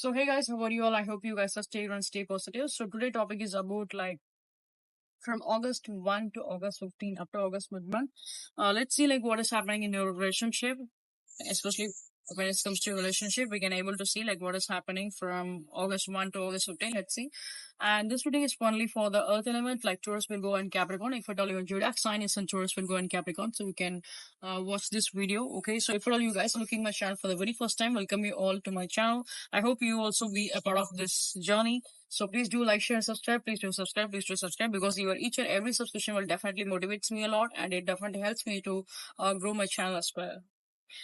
So hey guys, how are you all? I hope you guys are stay and stay positive. So today topic is about like from August 1 to August 15 up to August mid-month. Let's see like what is happening in your relationship, especially when it comes to relationship. We can able to see like what is happening from August 1 to August 15. Let's see. And this reading is only for the earth element, like Taurus will go in Capricorn. If at all your zodiac sign is in Taurus will go in Capricorn. So you can watch this video. Okay. So if at all you guys are looking my channel for the very first time, welcome you all to my channel. I hope you also be a part of this journey. So please do like, share, and subscribe. Please do subscribe. Please do subscribe because your each and every subscription will definitely motivates me a lot and it definitely helps me to grow my channel as well.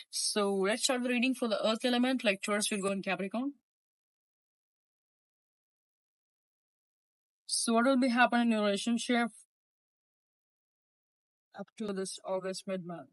So let's start the reading for the earth element, like Taurus will go in Capricorn. So what will be happening in your relationship up to this August mid-month?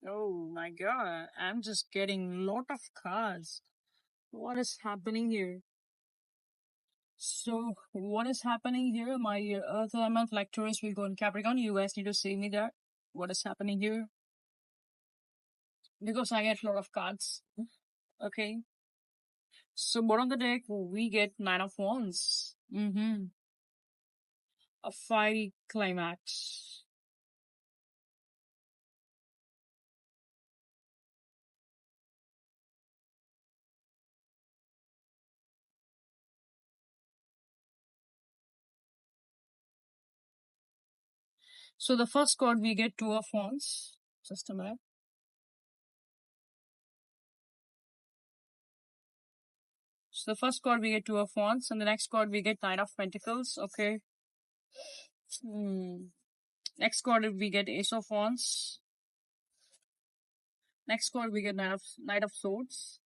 Oh my god, I'm just getting lot of cards. What is happening here? So what is happening here? My earth element, like Taurus will go in Capricorn. You guys need to see me there. What is happening here? Because I get a lot of cards. Okay. So bottom of the deck, we get Nine of Wands. A fiery climax. So the first card we get Two of Wands. Just a minute. So the first card we get Two of Wands, and the next card we get Nine of Pentacles. Okay. Next card we get Ace of Wands. Next card we get Knight of Swords.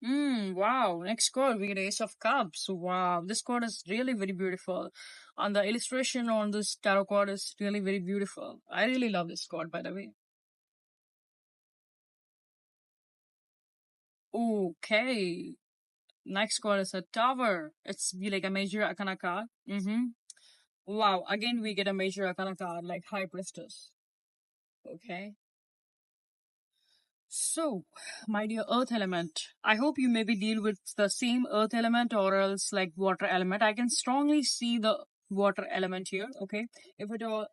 Wow. Next card we get Ace of Cups. Wow, this card is really very beautiful. And the illustration on this tarot card is really very beautiful. I really love this card, by the way. Okay. Next card is a Tower. It's be like a major arcana card. Wow. Again, we get a major arcana card like High Priestess. Okay. So, my dear earth element, I hope you maybe deal with the same earth element or else like water element. I can strongly see the water element here. Okay. If it all,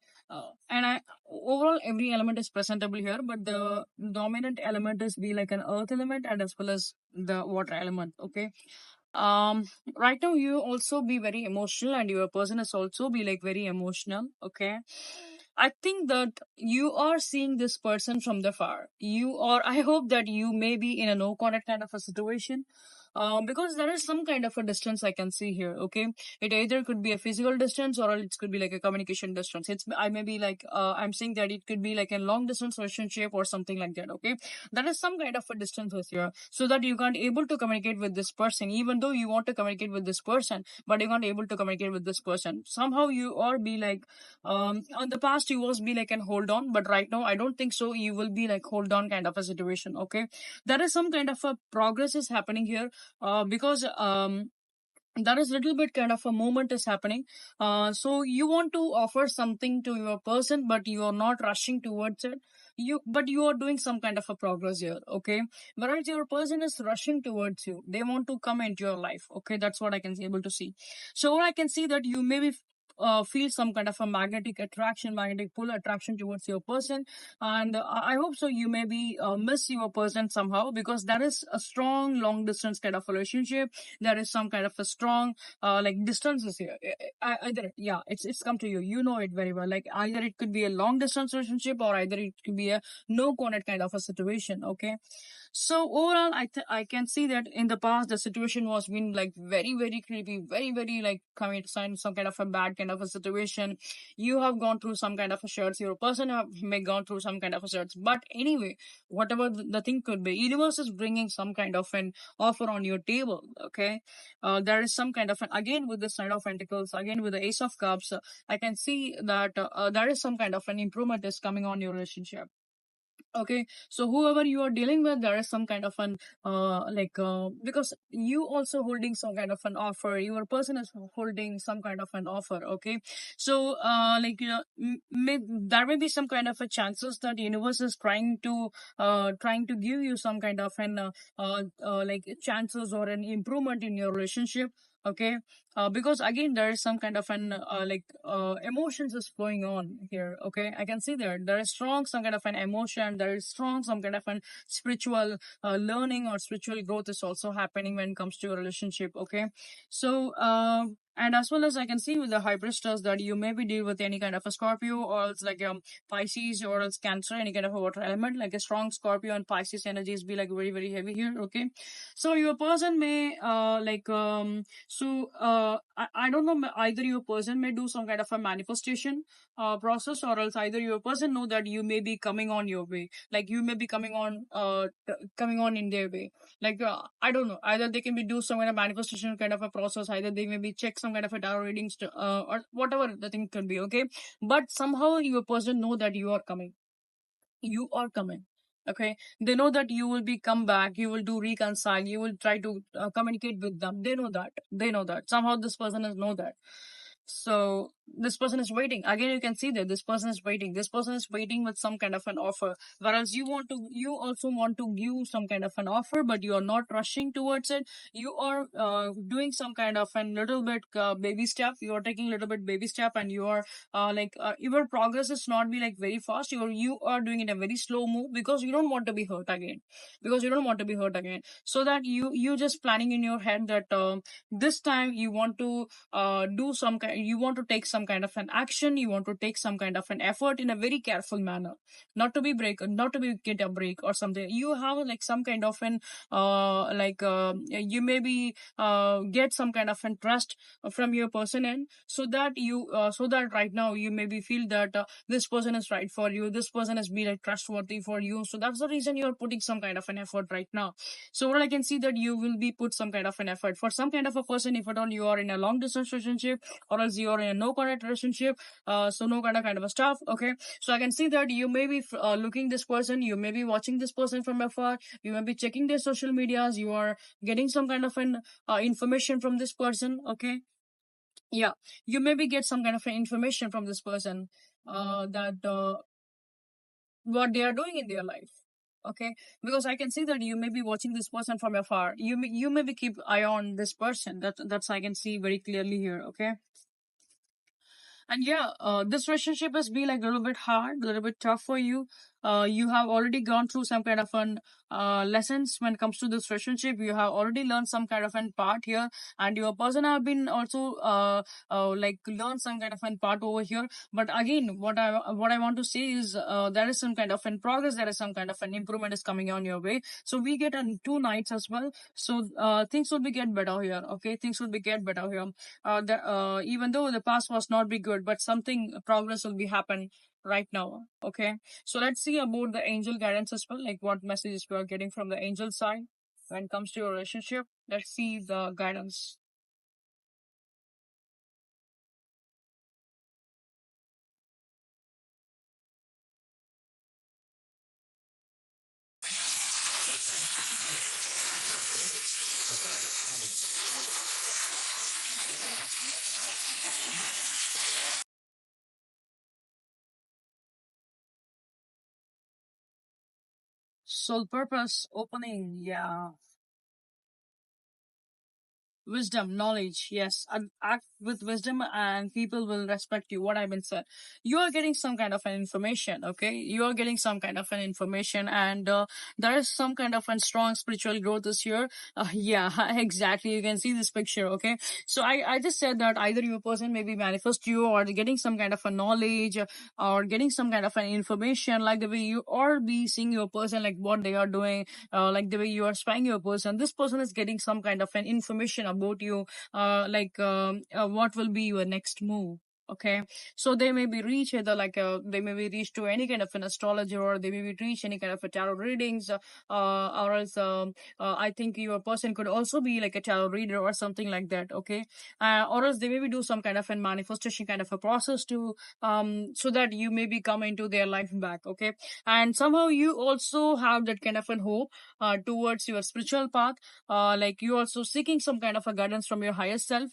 and I overall every element is presentable here, but the dominant element is be like an earth element and as well as the water element. Okay. um right now you also be very emotional and your person is also be like very emotional. Okay. I think that you are seeing this person from the far. You or I hope that you may be in a no contact kind of a situation. Because there is some kind of a distance I can see here. Okay, it either could be a physical distance or it could be like a communication distance. I may be like I'm saying that it could be like a long distance relationship or something like that. Okay, that is some kind of a distance with you, so that you can't able to communicate with this person, even though you want to communicate with this person, but you can't able to communicate with this person. Somehow you are be like on the past you was be like an hold on, but right now I don't think so you will be like hold on kind of a situation. Okay, there is some kind of a progress is happening here, because that is little bit kind of a movement is happening. So you want to offer something to your person but you are not rushing towards it. But you are doing some kind of a progress here. Okay, whereas your person is rushing towards you, they want to come into your life. Okay, that's what I can able to see. So I can see that you maybe feel some kind of a magnetic attraction, magnetic pull attraction towards your person. And I hope so you maybe miss your person somehow, because that is a strong long distance kind of relationship. There is some kind of a strong like distances here. Either yeah, it's come to you, you know it very well. Like either it could be a long distance relationship or either it could be a no contact kind of a situation. Okay, So overall, I can see that in the past the situation was been like very very creepy, very very like coming to some kind of a bad kind of a situation. You have gone through some kind of a shirts. Your person have may gone through some kind of a shirts. But anyway, whatever the thing could be, universe is bringing some kind of an offer on your table. Okay, there is some kind of an, again with the side of pentacles, again with the ace of cups. I can see that there is some kind of an improvement is coming on your relationship. Okay, so whoever you are dealing with, there is some kind of an because you also holding some kind of an offer, your person is holding some kind of an offer. Okay, so there may be some kind of a chances that universe is trying to give you some kind of an like chances or an improvement in your relationship. Okay, because again there is some kind of an emotions is going on here. Okay, I can see there is strong some kind of an emotion, there is strong some kind of an spiritual learning or spiritual growth is also happening when it comes to your relationship. Okay, so and as well as I can see with the hybrid stars that you maybe deal with any kind of a Scorpio or else like Pisces or else Cancer, any kind of a water element, like a strong Scorpio and Pisces energies be like very very heavy here. Okay, so your person may I don't know, either your person may do some kind of a manifestation process, or else either your person know that you may be coming on your way, like you may be coming on in their way. I don't know, either they can be do some kind of manifestation kind of a process, either they may be check some kind of a tarot readings or whatever the thing could be. Okay, but somehow your person know that you are coming, you are coming. Okay, they know that you will be come back, you will do reconcile, you will try to communicate with them. They know that, they know that somehow this person is know that. So this person is waiting. Again, you can see that this person is waiting, this person is waiting with some kind of an offer, whereas you also want to give some kind of an offer, but you are not rushing towards it. You are doing some kind of a little bit baby step, you are taking a little bit baby step, and you are your progress is not be like very fast, you are doing it a very slow move, because you don't want to be hurt again, because you don't want to be hurt again. So that you just planning in your head that this time you want to do some kind, you want to take some kind of an action, you want to take some kind of an effort in a very careful manner, not to be break, not to be get a break or something. You have like some kind of an you maybe get some kind of an trust from your person, and so that so that right now you maybe feel that this person is right for you, this person is be like trustworthy for you, so that's the reason you are putting some kind of an effort right now. So what I can see that you will be put some kind of an effort for some kind of a person, if at all you are in a long distance relationship, or else you are in a no contact relationship, so no kind of a stuff. Okay, so I can see that you may be looking this person, you may be watching this person from afar, you may be checking their social medias, you are getting some kind of an information from this person. Okay, yeah, you maybe get some kind of information from this person that what they are doing in their life. Okay, because I can see that you may be watching this person from afar, you maybe keep eye on this person, that's I can see very clearly here. Okay, and yeah, this relationship has been like a little bit hard, a little bit tough for you. You have already gone through some kind of an lessons when it comes to this relationship. You have already learned some kind of an part here, and your person have been also like learn some kind of an part over here. But again, what I want to say is there is some kind of an progress, there is some kind of an improvement is coming on your way. So we get two nights as well. So things will be get better here. Okay, things will be get better here. Even though the past was not be good, but something progress will be happen right now. Okay, so let's see about the angel guidance as well, like what messages we are getting from the angel side when it comes to your relationship. Let's see the guidance. Soul purpose opening, yeah. Wisdom, knowledge, yes. Act with wisdom and people will respect you. What I've been said. You are getting some kind of an information, okay? You are getting some kind of an information, and there is some kind of a strong spiritual growth this year. Yeah, exactly. You can see this picture, okay? So I just said that either your person maybe manifest you or getting some kind of a knowledge or getting some kind of an information, like the way you or be seeing your person, like what they are doing, like the way you are spying your person. This person is getting some kind of an information about you, what will be your next move. Okay, so they may be reach either like they may be reached to any kind of an astrologer, or they may be reach any kind of a tarot readings, or else I think your person could also be like a tarot reader or something like that. Okay, or else they maybe do some kind of a manifestation kind of a process to so that you maybe come into their life back. Okay, and somehow you also have that kind of an hope towards your spiritual path, like you also seeking some kind of a guidance from your higher self.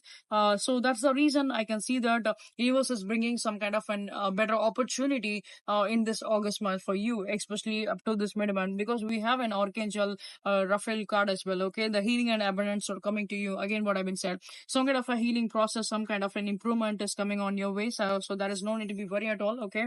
So that's the reason I can see that universe is bringing some kind of an better opportunity in this August month for you, especially up to this mid month, because we have an archangel Raphael card as well. Okay, the healing and abundance are coming to you again. What I've been said, some kind of a healing process, some kind of an improvement is coming on your way. So there is no need to be worried at all. Okay,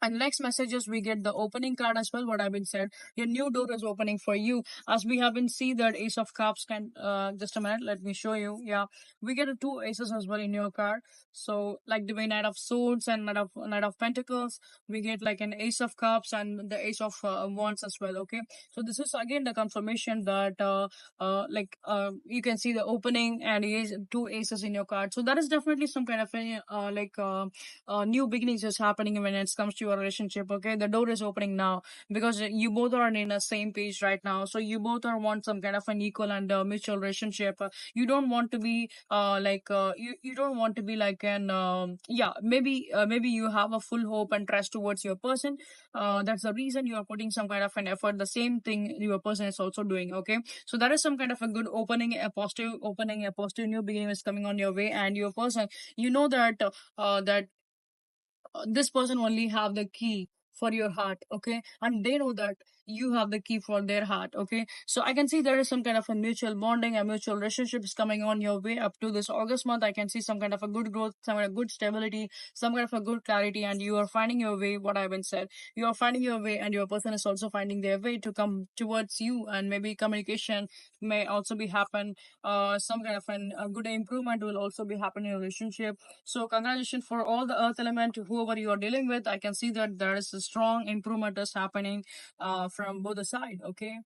and next messages we get the opening card as well. What I've been said, your new door is opening for you. As we have been see that Ace of Cups can just a minute, let me show you. Yeah, we get a two aces as well in your card. So like the way Knight of Swords and Knight of Pentacles, we get like an Ace of Cups and the Ace of Wands as well. Okay, so this is again the confirmation that you can see the opening and two aces in your card. So that is definitely some kind of a new beginnings is happening when it comes to your relationship. Okay, the door is opening now because you both are in the same page right now, so you both are want some kind of an equal and mutual relationship. You don't want to be you don't want to be like an maybe you have a full hope and trust towards your person. That's the reason you are putting some kind of an effort, the same thing your person is also doing. Okay, so that is some kind of a good opening, a positive new beginning is coming on your way, and your person, you know that this person only have the key for your heart. Okay, and they know that you have the key for their heart. Okay, so I can see there is some kind of a mutual bonding, a mutual relationship is coming on your way up to this August month. I can see some kind of a good growth, some kind of good stability, some kind of a good clarity, and you are finding your way. What I've been said, you are finding your way, and your person is also finding their way to come towards you, and maybe communication may also be happen. Some kind of a good improvement will also be happening in your relationship. So congratulations for all the earth element, whoever you are dealing with. I can see that there is a strong improvement is happening from both the side. Okay.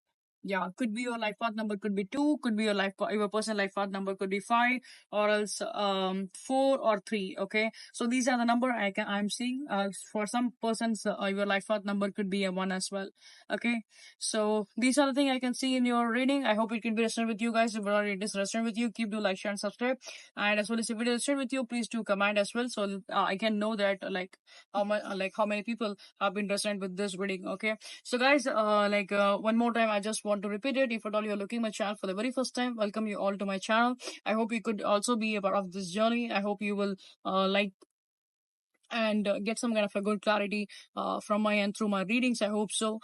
Yeah, could be your life path number could be two, could be your personal life path number could be five, or else four or three. Okay, so these are the number I'm seeing. For some persons, your life path number could be a one as well. Okay, so these are the things I can see in your reading. I hope it can be resonated with you guys. If it is resonated with you, keep do like, share, and subscribe. And as well as if it is resonated with you, please do comment as well, so I can know that how many people have been resonated with this reading. Okay, so guys, one more time, I just want to repeat it. If at all you're looking my channel for the very first time, welcome you all to my channel. I hope you could also be a part of this journey. I hope you will like and get some kind of a good clarity from my end through my readings. I hope so.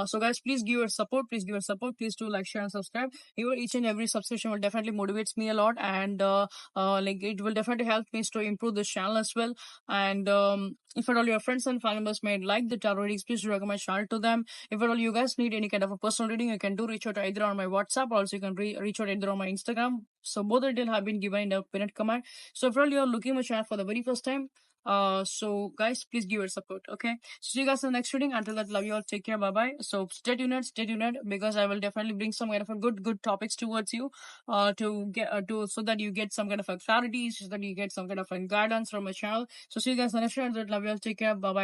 So guys, please give your support. Please give your support. Please do like, share, and subscribe. Your each and every subscription will definitely motivates me a lot, and it will definitely help me to improve this channel as well. And if at all your friends and family members may like the tarot readings, please do recommend my channel to them. If at all you guys need any kind of a personal reading, you can do reach out either on my WhatsApp, or also you can reach out either on my Instagram. So both the details have been given in the pinned comment. So if at all you are looking my channel for the very first time, so guys, please give your support. Okay, see you guys in the next reading. Until that, love you all, take care, bye bye. So stay tuned, because I will definitely bring some kind of a good topics towards you, to get to so that you get some kind of a clarity, so that you get some kind of a guidance from my channel. So see you guys in the next reading. Until that, love you all, take care, bye bye.